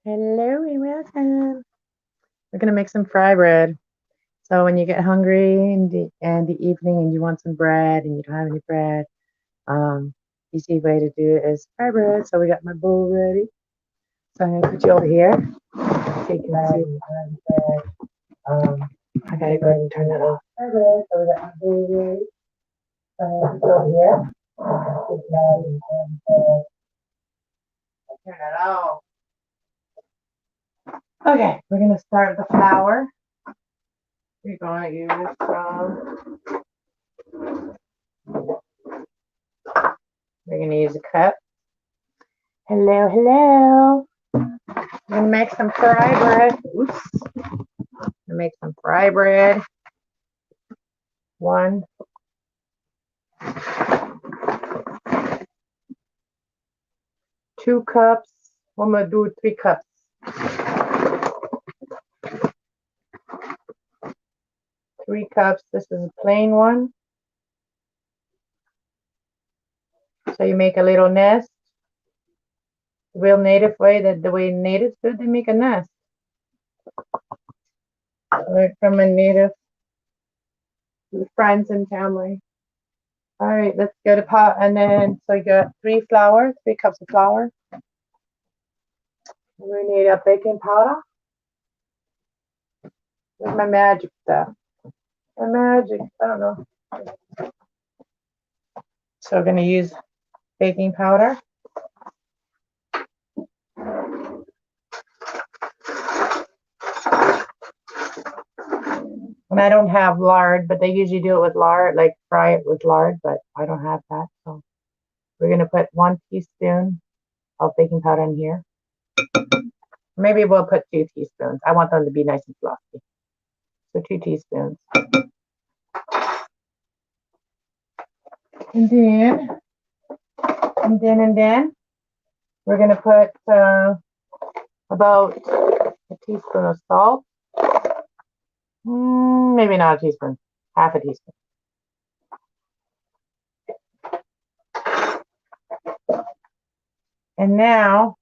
Hello and welcome. We're gonna make some fry bread. So when you get hungry in the evening and you want some bread and you don't have any bread, easy way to do it is fry bread. So we got my bowl ready. So I'm gonna put you over here so you can see bread. I gotta go ahead and turn that off. Fry bread. So we got my bowl ready. So I'm gonna put you over here. Turn that off. Okay, we're gonna start with the flour. We're gonna use we're gonna use a cup. Hello, hello. I'm gonna make some fry bread. Oops. I'm gonna make some fry bread. 1, 2 cups. I'm gonna do 3 cups. 3 cups. This is a plain one. So you make a little nest. The real native way, the way natives do, they make a nest. Learn from a native friends and family. All right, let's get a pot, and then so you got 3 cups of flour. We need a baking powder. Where's my magic stuff? My magic, I don't know. So we're gonna use baking powder. And I don't have lard, but they usually do it with lard, like fry it with lard, but I don't have that. So we're gonna put 1 teaspoon of baking powder in here. Maybe we'll put 2 teaspoons. I want them to be nice and fluffy. So 2 teaspoons. And then we're gonna put about a teaspoon of salt. Maybe not a teaspoon, half a teaspoon. And now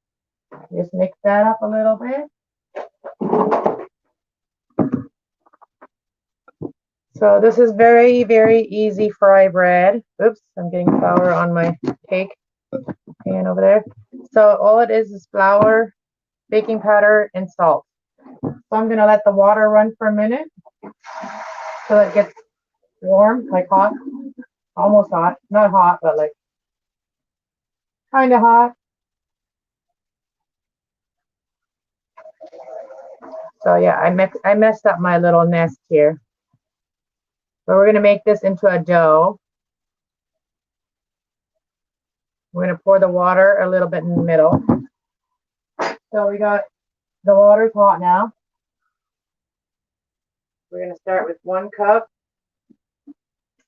just mix that up a little bit. So this is very, very easy fry bread. Oops, I'm getting flour on my cake pan over there. So all it is flour, baking powder, and salt. So I'm gonna let the water run for a minute so it gets warm, like hot, almost hot, not hot, but like kind of hot. So yeah, I messed up my little nest here. But we're gonna make this into a dough. We're gonna pour the water a little bit in the middle. So we got the water's hot now. We're gonna start with 1 cup.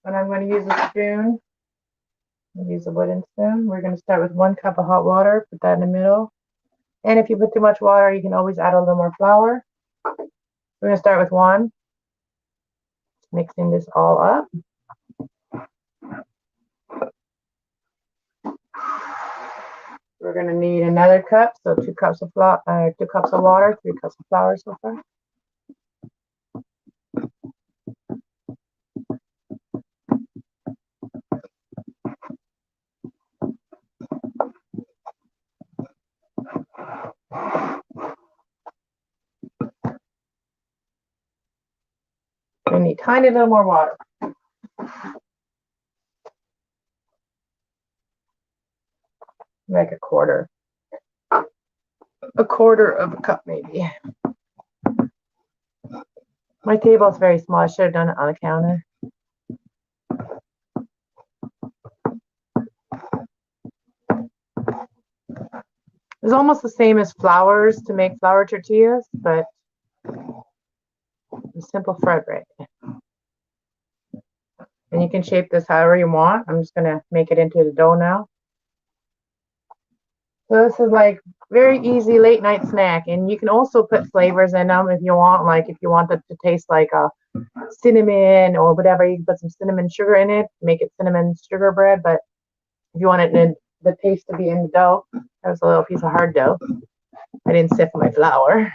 And I'm gonna use a spoon. I'll use a wooden spoon. We're gonna start with 1 cup of hot water, put that in the middle. And if you put too much water, you can always add a little more flour. We're gonna start with 1. Mixing this all up. We're gonna need another cup, so 2 cups of water, 3 cups of flour so far. We need tiny little more water. Like a quarter of a cup maybe. My table is very small. I should have done it on the counter. It's almost the same as flours to make flour tortillas, but a simple fry bread. And you can shape this however you want. I'm just gonna make it into the dough now. So this is like very easy late night snack, and you can also put flavors in them if you want. Like if you want it to taste like a cinnamon or whatever, you can put some cinnamon sugar in it, make it cinnamon sugar bread. But if you want it in the taste to be in the dough, there's a little piece of hard dough. I didn't sift my flour.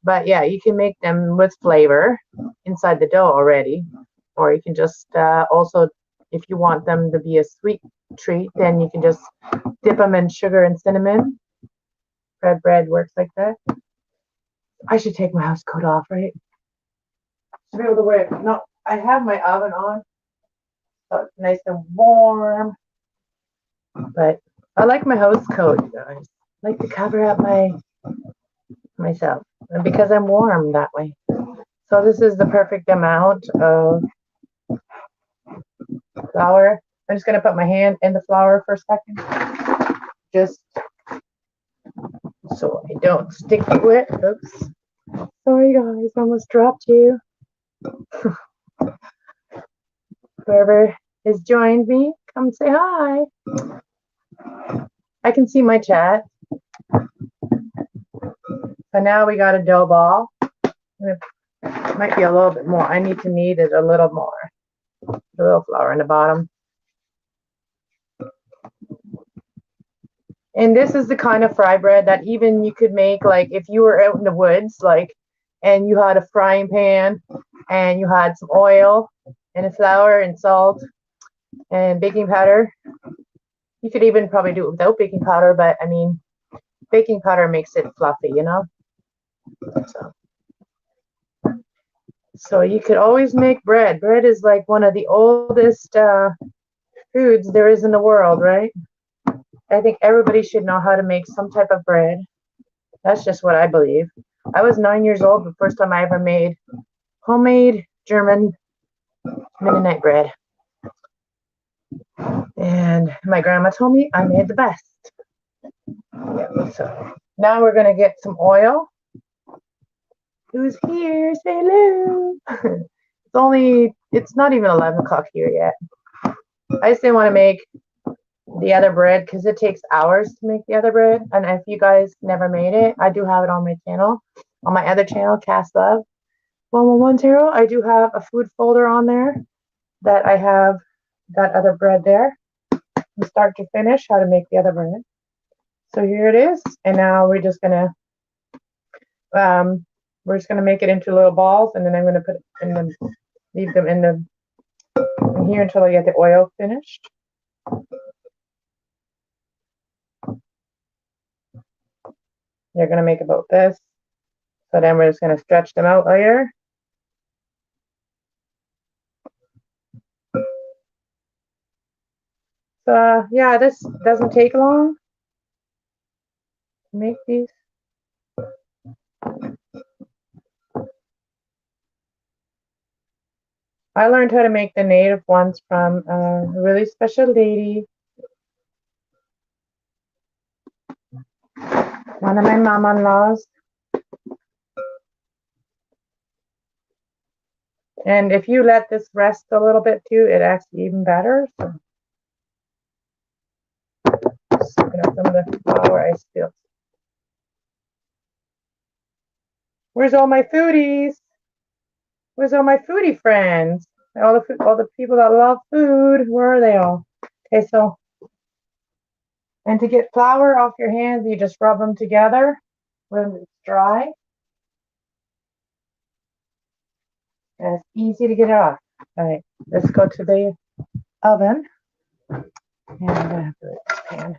But yeah, you can make them with flavor inside the dough already. Or you can just also, if you want them to be a sweet treat, then you can just dip them in sugar and cinnamon. Red bread works like that. I should take my house coat off, right? Should be able to wear it. No, I have my oven on, so it's nice and warm. But I like my house coat, you guys. I like to cover up myself, and because I'm warm that way. So this is the perfect amount of flour. I'm just gonna put my hand in the flour for a second, just so I don't stick to it. Oops. Sorry guys, almost dropped you. Whoever has joined me, come say hi. I can see my chat. So now we got a dough ball. It might be a little bit more. I need to knead it a little more. A little flour in the bottom. And this is the kind of fry bread that even you could make, like if you were out in the woods, like, and you had a frying pan and you had some oil and a flour and salt and baking powder. You could even probably do it without baking powder, but I mean, baking powder makes it fluffy, you know? So you could always make bread. Bread is like one of the oldest foods there is in the world, right? I think everybody should know how to make some type of bread. That's just what I believe. I was 9 years old the first time I ever made homemade German Mennonite bread. And my grandma told me I made the best. Yeah, so now we're going to get some oil. Who's here? Say hello. It's not even 11 o'clock here yet. I just didn't want to make the other bread because it takes hours to make the other bread. And if you guys never made it, I do have it on my channel. On my other channel, Cass Love 1110, I do have a food folder on there that I have that other bread there from start to finish, how to make the other bread. So here it is. And now we're just gonna make it into little balls, and then I'm gonna put it in them, leave them in here until I get the oil finished. You're gonna make about this. So then we're just gonna stretch them out later. So yeah, this doesn't take long to make these. I learned how to make the native ones from a really special lady. One of my mom-in-laws. And if you let this rest a little bit too, it actually even better. So just soaking up some of the flour I spilled. Where's all my foodies? Where's all my foodie friends? All the people that love food. Where are they all? Okay, so, and to get flour off your hands, you just rub them together when it's dry. And it's easy to get it off. All right, let's go to the oven. And I'm gonna have to do this pan.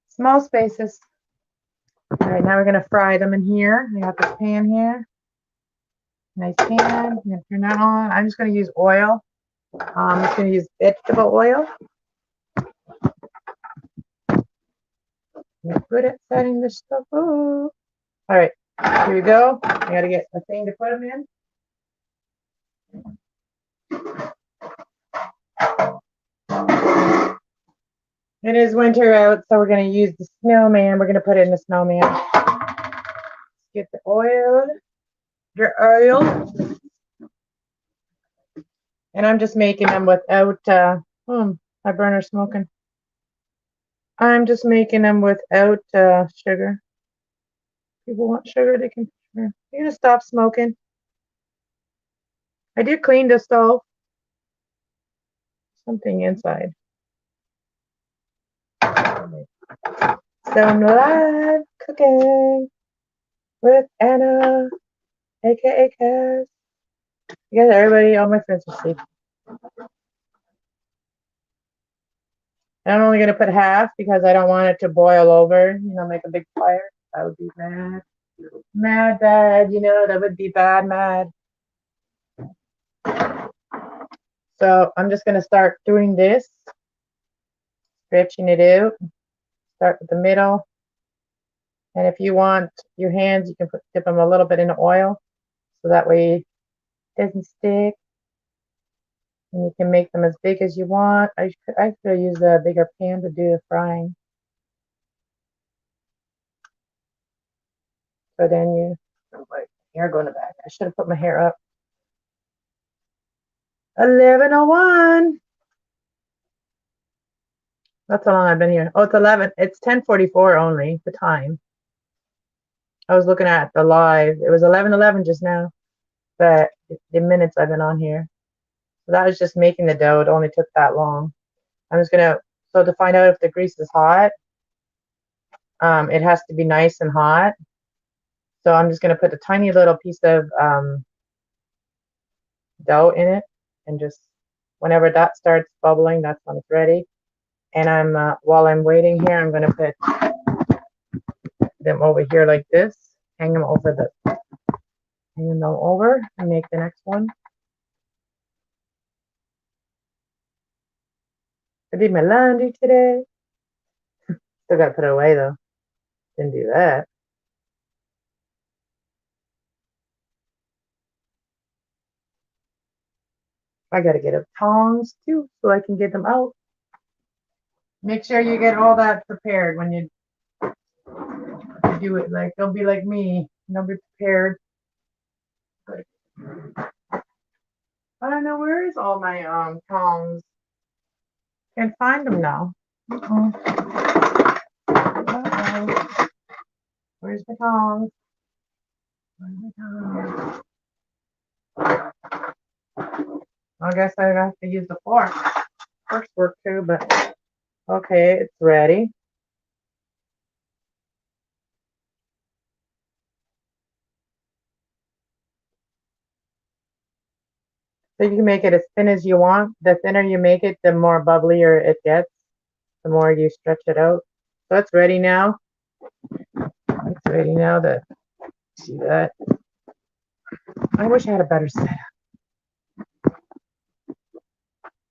Small spaces. All right, now we're gonna fry them in here. We got this pan here. Nice pan. I'm gonna turn that on. I'm just gonna use oil. I'm just gonna use vegetable oil. We're good at setting this stuff up. All right, here we go. I gotta get a thing to put them in. It is winter out, so we're gonna use the snowman. We're gonna put it in the snowman. Get the oil. And I'm just making them without, my burner's smoking. I'm just making them without sugar. People want sugar, they can put sugar. You're gonna stop smoking. I did clean the stove. something inside. Some live cooking with Anna, aka Cass. You guys, everybody, all my friends are asleep. I'm only gonna put half because I don't want it to boil over. You know, make a big fire. That would be mad, mad bad. You know, that would be bad mad. So I'm just gonna start doing this, stretching it out. Start with the middle, and if you want your hands, you can dip them a little bit in the oil, so that way it doesn't stick. And you can make them as big as you want. I could use a bigger pan to do the frying. So then you, oh, my hair going back. I should have put my hair up. 11:01. That's how long I've been here. Oh, it's 11. It's 10:44 only, the time. I was looking at the live. It was 11:11 just now, but the minutes I've been on here. So that was just making the dough. It only took that long. I'm just gonna, so to find out if the grease is hot, it has to be nice and hot. So I'm just gonna put a tiny little piece of dough in it, and just whenever that starts bubbling, that's when it's ready. And I'm while I'm waiting here, I'm gonna put them over here like this, hang them over and make the next one. I did my laundry today. Still gotta put it away though. Didn't do that. I gotta get up tongs too so I can get them out. Make sure you get all that prepared when you do it. Like, don't be like me. Don't be prepared. I don't know, where is all my tongs? Can't find them now. Uh-oh. Where's the tongs? Where's the tongs? I guess I have to use the fork. Forks work too, but okay, it's ready. So you can make it as thin as you want. The thinner you make it, the more bubblier it gets, the more you stretch it out. So it's ready now. It's ready now to see that. I wish I had a better setup.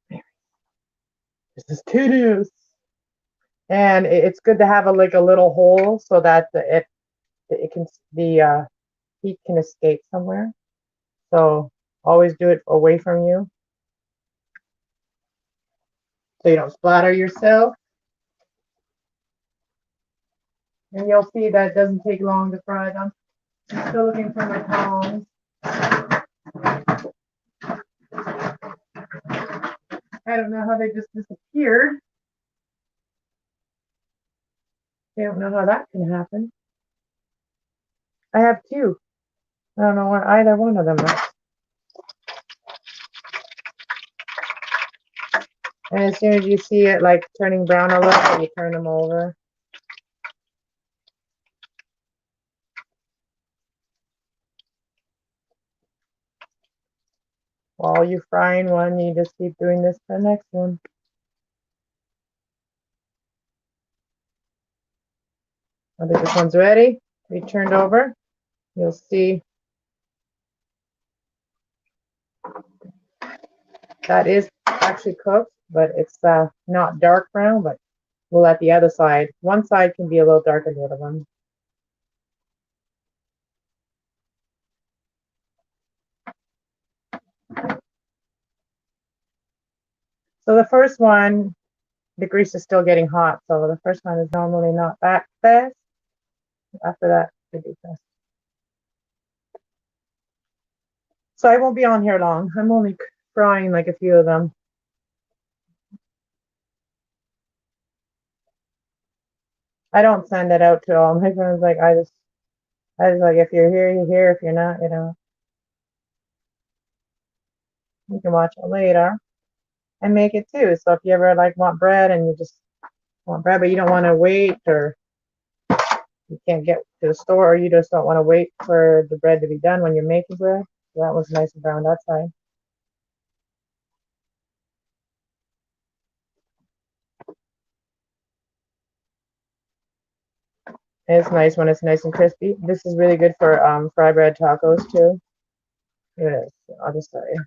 This is tedious. And it's good to have like a little hole so that the heat can escape somewhere. So always do it away from you, so you don't splatter yourself. And you'll see that it doesn't take long to fry them. I'm still looking for my tongs. I don't know how they just disappeared. I don't know how that can happen. I have two. I don't know where either one of them is. And as soon as you see it like turning brown a little, you turn them over. While you're frying one, you just keep doing this for the next one. I think this one's ready to be turned over. You'll see that is actually cooked, but it's not dark brown, but we'll let the other side. One side can be a little darker than the other one. So the first one, the grease is still getting hot. So the first one is normally not that fast. After that, it be fast. So I won't be on here long. I'm only frying like a few of them. I don't send it out to all my friends. Like I just like, if you're here, you're here. If you're not, you know, you can watch it later. and make it too. So if you ever like want bread and you just want bread, but you don't want to wait, or you can't get to the store, or you just don't want to wait for the bread to be done when you're making bread. So that was nice and brown that side. And it's nice when it's nice and crispy. This is really good for fry bread tacos too. Yes, I'll just tell you.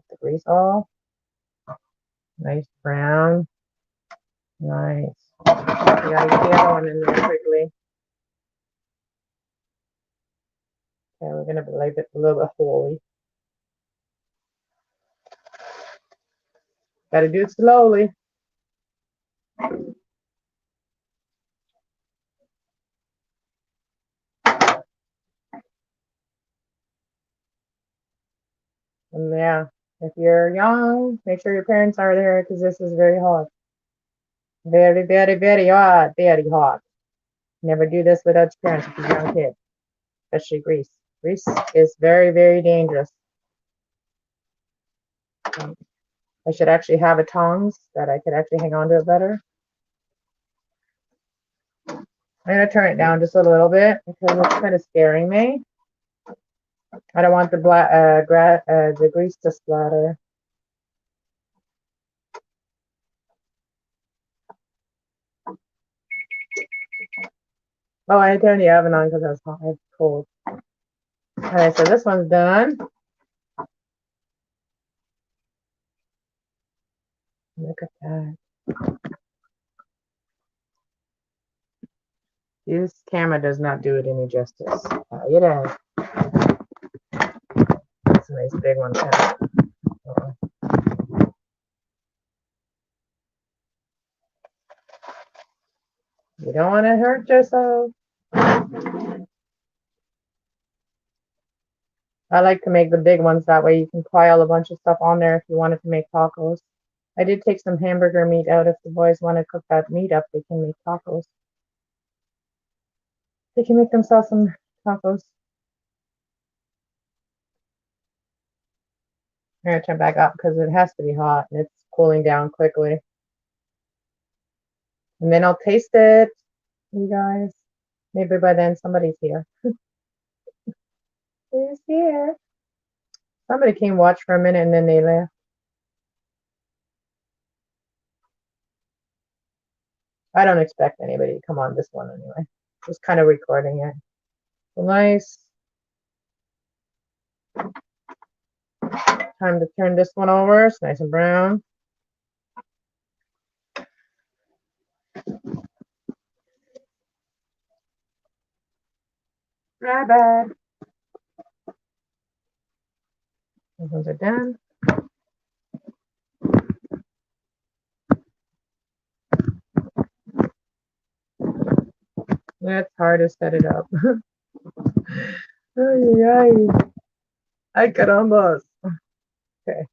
The grease all nice brown. Nice. You gotta get the other one in there quickly. Okay, we're gonna leave it a little bit holy. Gotta do it slowly. And yeah, if you're young, make sure your parents are there because this is very hot. Very, very, very hot. Very hot. Never do this without your parents if you're a young kid, especially grease. Grease is very, very dangerous. I should actually have a tongs that I could actually hang on to it better. I'm going to turn it down just a little bit because it's kind of scaring me. I don't want the grease to splatter. Oh, I turned the oven on because I was hot. It's cold. All right, so this one's done. Look at that. This camera does not do it any justice. It is. It's a nice big one. You don't want to hurt yourself. I like to make the big ones. That way you can pile a bunch of stuff on there if you wanted to make tacos. I did take some hamburger meat out. If the boys want to cook that meat up, they can make tacos. They can make themselves some tacos. I'm going to turn back up because it has to be hot and it's cooling down quickly. And then I'll taste it, you guys. Maybe by then somebody's here. Who's here? Somebody came watch for a minute and then they left. I don't expect anybody to come on this one anyway. Just kind of recording it. So nice. Time to turn this one over. It's nice and brown. Not bad. Those ones are done. That's hard to set it up. Ay, ay. Ay, carambas. Okay.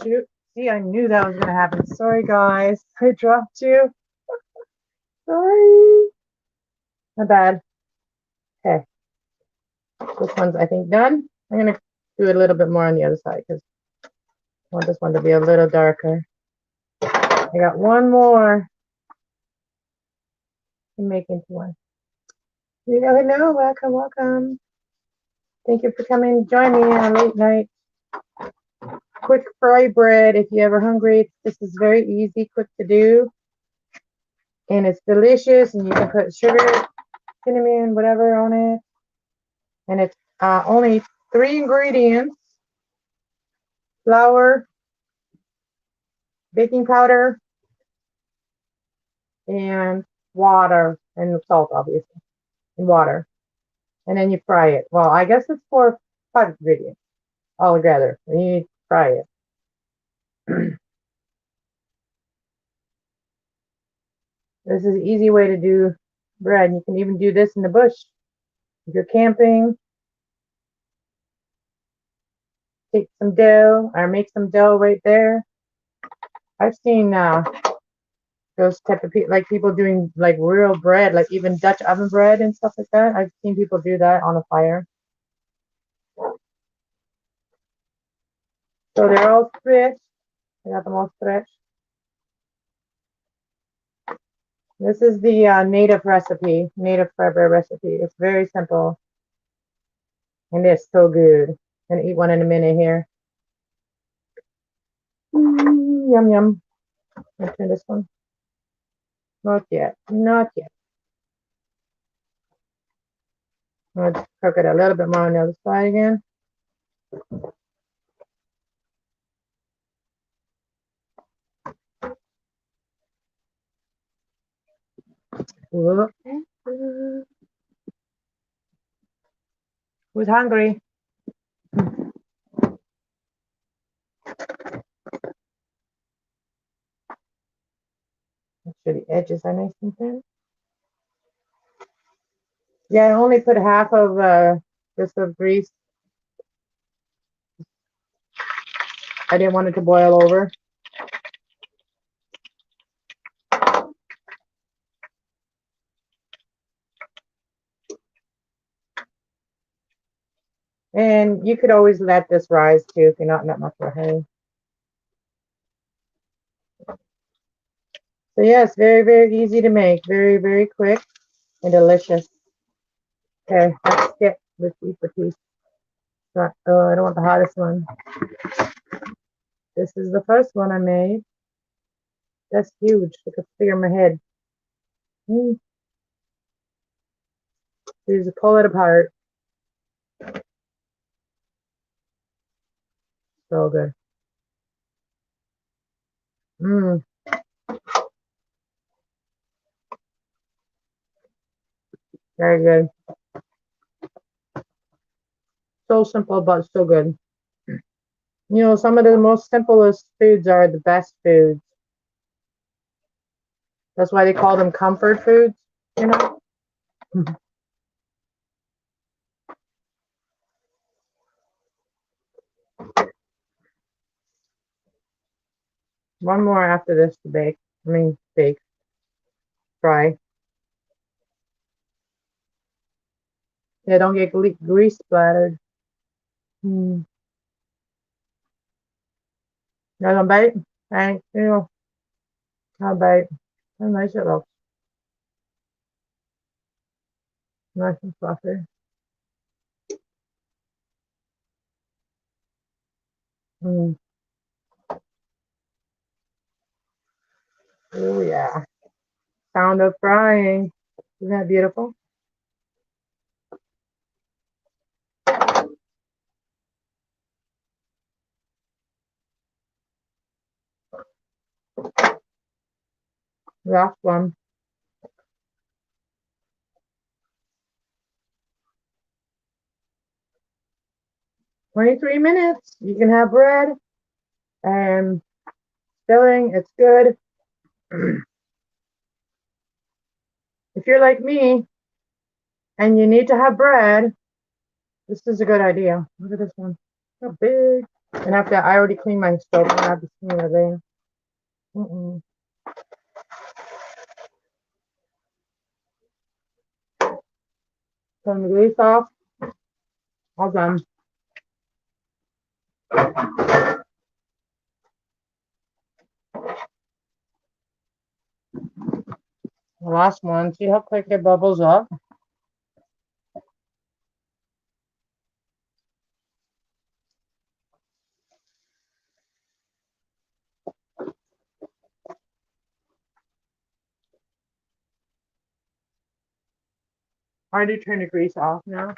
Shoot. See, I knew that was going to happen. Sorry, guys. I dropped you. Sorry. Not bad. Okay. This one's, I think, done. I'm going to do a little bit more on the other side because I want this one to be a little darker. I got one more to make into one. Hello, welcome, welcome. Thank you for coming to join me on late night. Quick fry bread if you're ever hungry. This is very easy, quick to do. And it's delicious, and you can put sugar, cinnamon, whatever on it. And it's only 3 ingredients: flour, baking powder, and water, and salt, obviously, and water. And then you fry it. Well, I guess it's 5 ingredients all together. And you fry it. This is an easy way to do bread. You can even do this in the bush. If you're camping, take some dough or make some dough right there. I've seen those type of people, like people doing like real bread, like even Dutch oven bread and stuff like that. I've seen people do that on a fire. So they're all stretched. I got them all stretched. This is the native recipe, native fry bread recipe. It's very simple. And it's so good. Gonna eat one in a minute here. Yum, yum. I'll turn this one. Not yet. Not yet. I'm gonna cook it a little bit more on the other side again. Whoop. Who's hungry? Make sure the edges are nice and thin. Yeah, I only put half of this of grease. I didn't want it to boil over. And you could always let this rise too if you're not in that much of a hurry. So yeah, it's very, very easy to make. Very, very quick and delicious. Okay, let's get this piece of piece. Oh, I don't want the hottest one. This is the first one I made. That's huge. I could figure my head. So you just pull it apart. So good. Mmm. Very good. So simple, but so good. You know, some of the most simplest foods are the best foods. That's why they call them comfort foods, you know? One more after this to bake. Bake. Fry. Yeah, don't get grease splattered. You want to bite? Thank you. I'll bite. How nice it looks. Nice and fluffy. Oh yeah. Sound of frying. Isn't that beautiful? Last one. 23 minutes. You can have bread and filling. It's good. If you're like me and you need to have bread, this is a good idea. Look at this one. How big. And after I already cleaned my stove, I have to clean it there. Turn the grease off. All done. The last one. See how quick it bubbles up? I already turned the grease off now.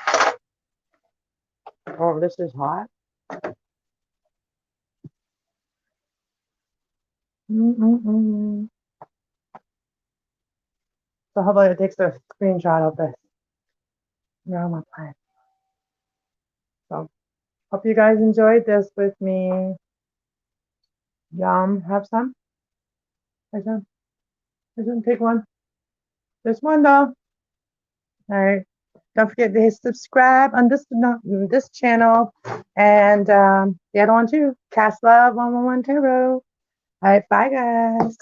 Oh, this is hot. So how about I take a screenshot of this? Now my plan. So hope you guys enjoyed this with me. Yum. Have some? Have some? Have some? Take one. Just one though. All right. Don't forget to hit subscribe on this channel and the other one too. Cast Love 111 Tarot. All right. Bye guys.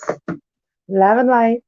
Love and light.